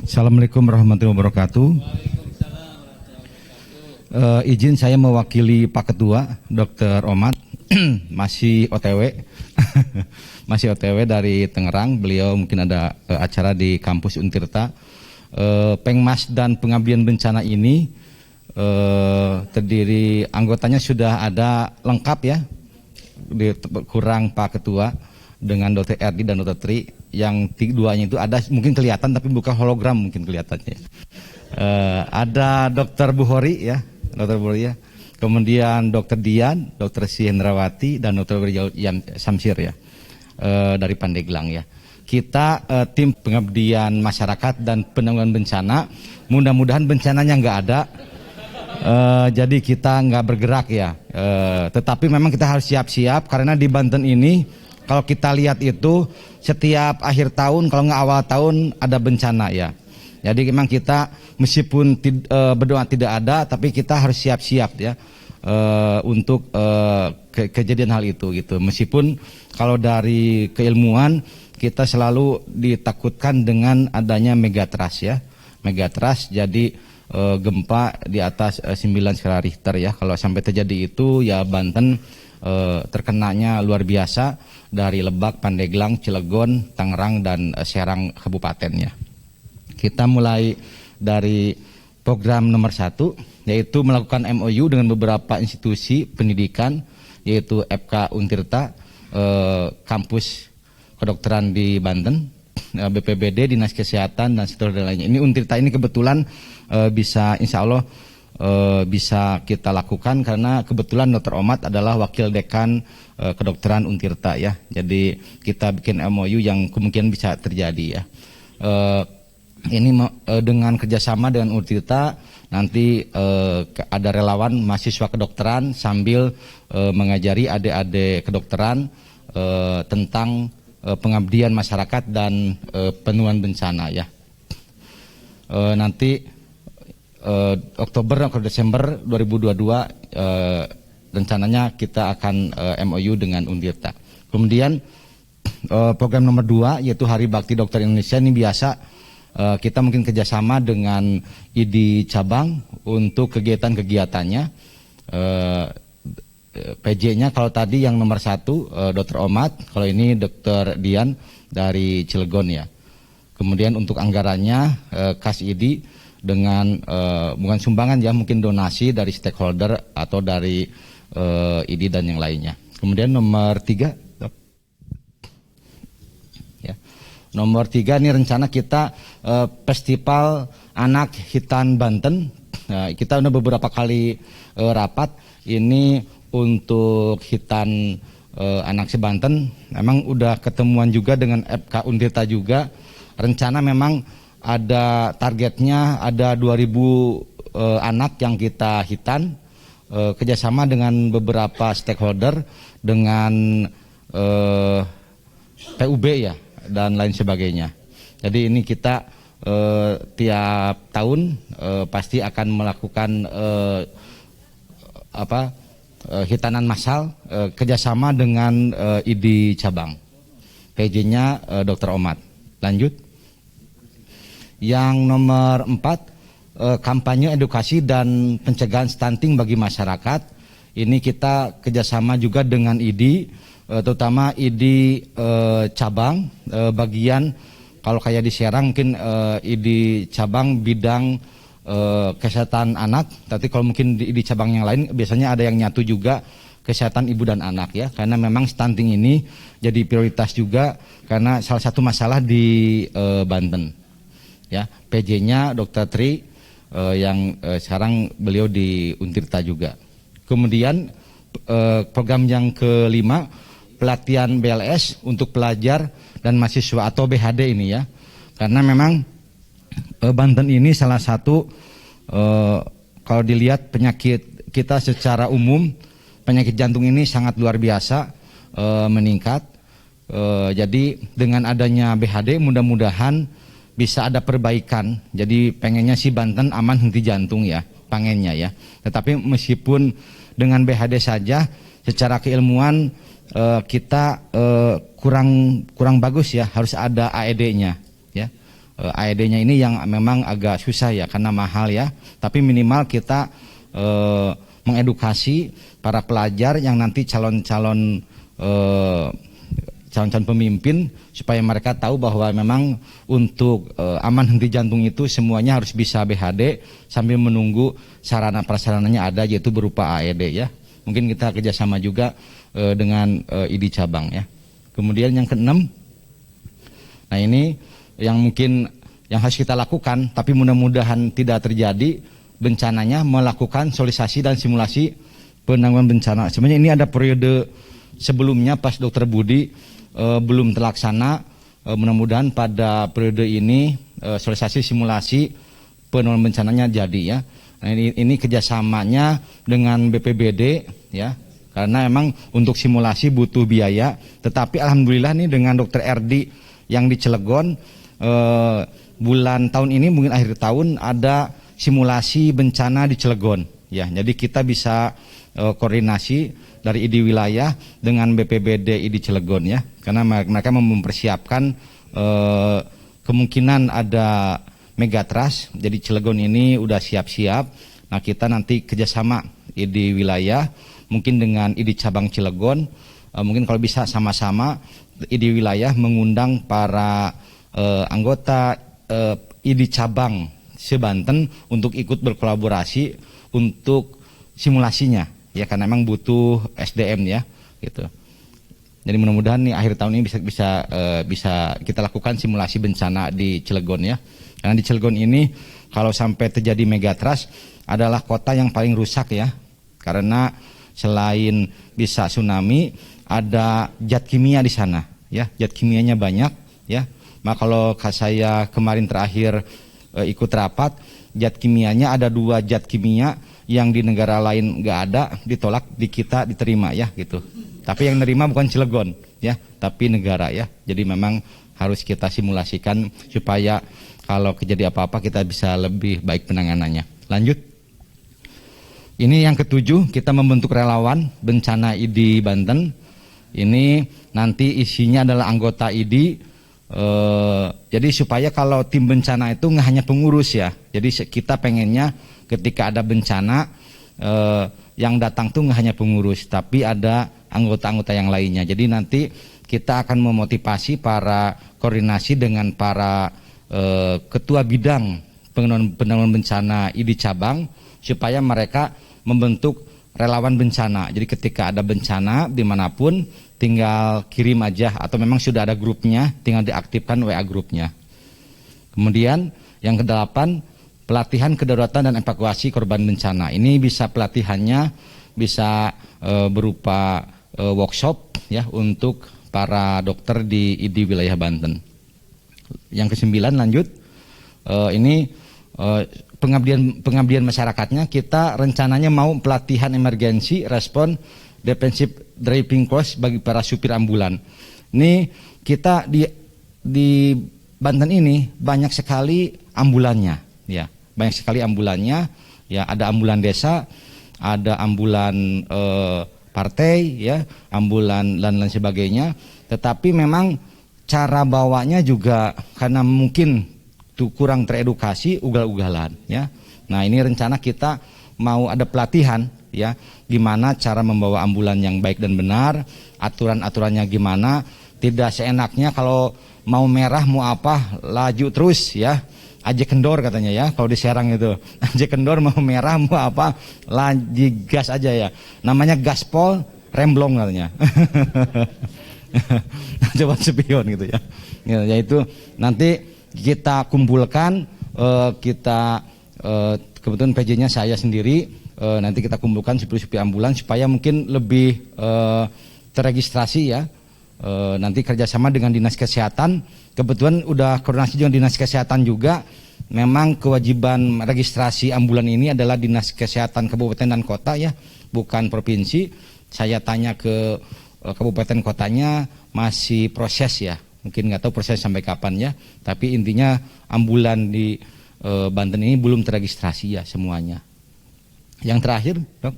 Assalamualaikum warahmatullahi wabarakatuh. Izin saya mewakili Pak Ketua, Dr. Omat, masih OTW, masih OTW dari Tangerang. Beliau mungkin ada acara di kampus Untirta. Pengmas dan pengabdian bencana ini terdiri anggotanya sudah ada lengkap ya, kurang Pak Ketua dengan Dr. Erdi dan Dr. Tri. Yang duanya itu ada mungkin kelihatan tapi bukan hologram mungkin kelihatannya. Ada Dr. Buhori ya, Dr. Buhori ya. Kemudian Dr. Dian, Dr. Sihendrawati dan Dr. Yan Samsir ya, dari Pandeglang ya. Kita tim pengabdian masyarakat dan penanggulangan bencana. Mudah-mudahan bencananya nggak ada. Jadi kita nggak bergerak ya. Tetapi memang kita harus siap-siap karena di Banten ini kalau kita lihat itu setiap akhir tahun kalau nggak awal tahun ada bencana ya. Jadi memang kita meskipun berdoa tidak ada, tapi kita harus siap-siap ya untuk kejadian hal itu gitu. Meskipun kalau dari keilmuan kita selalu ditakutkan dengan adanya megatrust ya, megatrust. Jadi gempa di atas 9 skala Richter ya. Kalau sampai terjadi itu ya Banten terkenanya luar biasa dari Lebak, Pandeglang, Cilegon, Tangerang dan Serang Kabupaten ya. Kita mulai dari program nomor 1 yaitu melakukan MOU dengan beberapa institusi pendidikan yaitu FK Untirta, kampus kedokteran di Banten, BPBD, Dinas Kesehatan dan sektor lainnya. Ini Untirta ini kebetulan bisa insya Allah bisa kita lakukan karena kebetulan Dr. Omat adalah wakil dekan kedokteran Untirta ya. Jadi kita bikin MOU yang kemungkinan bisa terjadi ya. Ini dengan kerjasama dengan Untirta nanti ada relawan mahasiswa kedokteran sambil mengajari adik-adik kedokteran tentang pengabdian masyarakat dan penanggulangan bencana ya. Nanti Oktober atau Desember 2022 rencananya kita akan MOU dengan Untirta. Kemudian program nomor 2 yaitu Hari Bakti Dokter Indonesia ini biasa kita mungkin kerjasama dengan ID cabang untuk kegiatan-kegiatannya. PJ-nya kalau tadi yang nomor 1 Dr. Omat, kalau ini Dr. Dian dari Cilegon ya. Kemudian untuk anggarannya kas ID dengan bukan sumbangan ya, mungkin donasi dari stakeholder atau dari ID dan yang lainnya. Kemudian nomor 3 ya. Nomor 3 ini rencana kita Festival Anak Hitan Banten. Nah, kita udah beberapa kali rapat ini untuk Hitan anak sebanten. Memang udah ketemuan juga dengan FK Untirta juga. Rencana memang ada targetnya ada 2000 anak yang kita hitan, kerjasama dengan beberapa stakeholder dengan PUB ya dan lain sebagainya. Jadi ini kita tiap tahun pasti akan melakukan hitanan massal kerjasama dengan ID cabang. PJ-nya Dr. Omat. Lanjut. Yang nomor 4 kampanye edukasi dan pencegahan stunting bagi masyarakat. Ini kita kerjasama juga dengan ID, terutama ID cabang bagian kalau kayak di Serang mungkin ID cabang bidang kesehatan anak. Tapi kalau mungkin di cabang yang lain biasanya ada yang nyatu juga kesehatan ibu dan anak ya. Karena memang stunting ini jadi prioritas juga karena salah satu masalah di Banten. Ya, PJ-nya Dr. Tri yang sekarang beliau di Untirta juga. Kemudian program yang kelima pelatihan BLS untuk pelajar dan mahasiswa atau BHD ini ya. Karena memang Banten ini salah satu kalau dilihat penyakit kita secara umum penyakit jantung ini sangat luar biasa meningkat. Jadi dengan adanya BHD mudah-mudahan bisa ada perbaikan. Jadi pengennya sih Banten aman henti jantung ya, pengennya ya. Tetapi meskipun dengan BHD saja, secara keilmuan kita kurang bagus ya, harus ada AED-nya ya. AED-nya ini yang memang agak susah ya karena mahal ya. Tapi minimal kita mengedukasi para pelajar yang nanti calon-calon pemimpin supaya mereka tahu bahwa memang untuk aman henti jantung itu semuanya harus bisa BHD sambil menunggu sarana prasarananya ada, yaitu berupa AED ya. Mungkin kita kerjasama juga dengan ID cabang ya. Kemudian yang keenam, nah ini yang mungkin yang harus kita lakukan, tapi mudah-mudahan tidak terjadi bencananya, melakukan sosialisasi dan simulasi penanggulangan bencana. Sebenarnya ini ada periode sebelumnya pas Dr. Budi belum terlaksana. Mudah-mudahan pada periode ini sosialisasi simulasi penanggulangan bencananya jadi ya. Nah, ini kerjasamanya dengan BPBD ya, karena memang untuk simulasi butuh biaya. Tetapi alhamdulillah nih dengan Dr. RD yang di Cilegon bulan tahun ini mungkin akhir tahun ada simulasi bencana di Cilegon ya. Jadi kita bisa koordinasi dari ID wilayah dengan BPBD ID Cilegon ya, karena mereka mempersiapkan kemungkinan ada megatrust. Jadi Cilegon ini udah siap-siap. Nah kita nanti kerjasama ID wilayah mungkin dengan ID cabang Cilegon, mungkin kalau bisa sama-sama ID wilayah mengundang para anggota ID cabang se-Banten untuk ikut berkolaborasi untuk simulasinya ya, karena memang butuh SDM ya gitu. Jadi mudah-mudahan nih akhir tahun ini bisa kita lakukan simulasi bencana di Cilegon ya. Karena di Cilegon ini kalau sampai terjadi megatrust adalah kota yang paling rusak ya. Karena selain bisa tsunami, ada zat kimia di sana ya. Zat kimianya banyak ya. Maka kalau saya kemarin terakhir ikut rapat, zat kimianya ada 2 zat kimia yang di negara lain nggak ada, ditolak, di kita diterima ya gitu. Tapi yang nerima bukan Cilegon ya, tapi negara ya. Jadi memang harus kita simulasikan supaya kalau kejadian apa-apa kita bisa lebih baik penanganannya. Lanjut. Ini yang ketujuh, kita membentuk relawan bencana ID Banten. Ini nanti isinya adalah anggota ID. Jadi supaya kalau tim bencana itu nggak hanya pengurus ya. Jadi kita pengennya ketika ada bencana yang datang tuh nggak hanya pengurus, tapi ada anggota-anggota yang lainnya. Jadi nanti kita akan memotivasi para koordinasi dengan para ketua bidang penanggulangan bencana ID cabang supaya mereka membentuk relawan bencana. Jadi ketika ada bencana dimanapun tinggal kirim aja, atau memang sudah ada grupnya tinggal diaktifkan WA grupnya. Kemudian yang ke-8, pelatihan kedaruratan dan evakuasi korban bencana. Ini bisa pelatihannya bisa berupa workshop ya untuk para dokter di ID wilayah Banten. Yang ke-9 lanjut, ini pengabdian masyarakatnya. Kita rencananya mau pelatihan emergensi respon defensive driving course bagi para supir ambulan. Ini kita di Banten ini banyak sekali ambulannya ya, banyak sekali ambulannya ya. Ada ambulan desa, ada ambulan partai ya, ambulan dan lain sebagainya. Tetapi memang cara bawanya juga karena mungkin tuh kurang teredukasi, ugal-ugalan ya. Nah ini rencana kita mau ada pelatihan ya, gimana cara membawa ambulan yang baik dan benar, aturan-aturannya gimana, tidak seenaknya kalau mau merah mau apa laju terus ya, aja kendor katanya ya, kalau di Serang itu aja kendor, mau merah mau apa laju gas aja ya, namanya gaspol remblong katanya. Coba spion gitu ya. Yaitu nanti kita kumpulkan, kita kebetulan PJ-nya saya sendiri, nanti kita kumpulkan supir ambulan supaya mungkin lebih terregistrasi ya. Nanti kerjasama dengan Dinas Kesehatan, kebetulan udah koordinasi dengan Dinas Kesehatan juga. Memang kewajiban registrasi ambulan ini adalah Dinas Kesehatan Kabupaten dan Kota ya, bukan provinsi. Saya tanya ke kabupaten kotanya masih proses ya, mungkin nggak tahu proses sampai kapan ya, tapi intinya ambulan di Banten ini belum terregistrasi ya semuanya. Yang terakhir dok,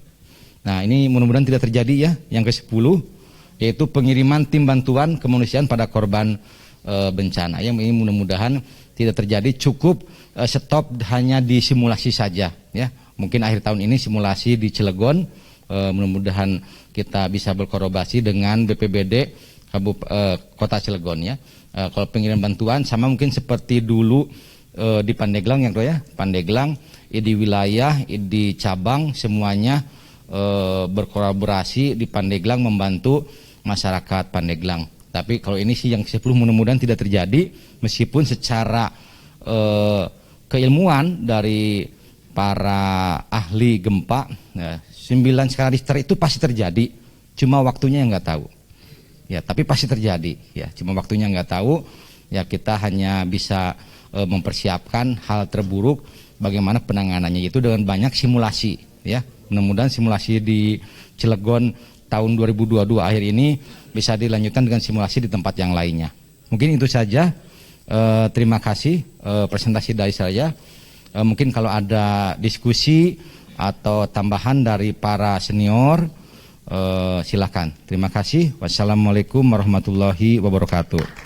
nah ini mudah-mudahan tidak terjadi ya, yang ke-10 yaitu pengiriman tim bantuan kemanusiaan pada korban bencana. Yang ini mudah-mudahan tidak terjadi, cukup stop hanya di simulasi saja ya. Mungkin akhir tahun ini simulasi di Cilegon, mudah-mudahan kita bisa berkolaborasi dengan BPBD Kota Cilegon ya. Kalau pengiriman bantuan sama mungkin seperti dulu di Pandeglang ya Bro ya. Pandeglang di wilayah, di cabang semuanya berkolaborasi di Pandeglang membantu masyarakat Pandeglang. Tapi kalau ini sih yang 10 mudah-mudahan tidak terjadi, meskipun secara keilmuan dari para ahli gempa 9 skala Richter itu pasti terjadi, cuma waktunya yang nggak tahu ya, tapi pasti terjadi ya, cuma waktunya nggak tahu ya. Kita hanya bisa mempersiapkan hal terburuk, bagaimana penanganannya itu dengan banyak simulasi ya. Mudah-mudahan simulasi di Cilegon tahun 2022 akhir ini bisa dilanjutkan dengan simulasi di tempat yang lainnya. Mungkin itu saja. Terima kasih presentasi dari saya. Mungkin kalau ada diskusi atau tambahan dari para senior, silakan. Terima kasih. Wassalamualaikum warahmatullahi wabarakatuh.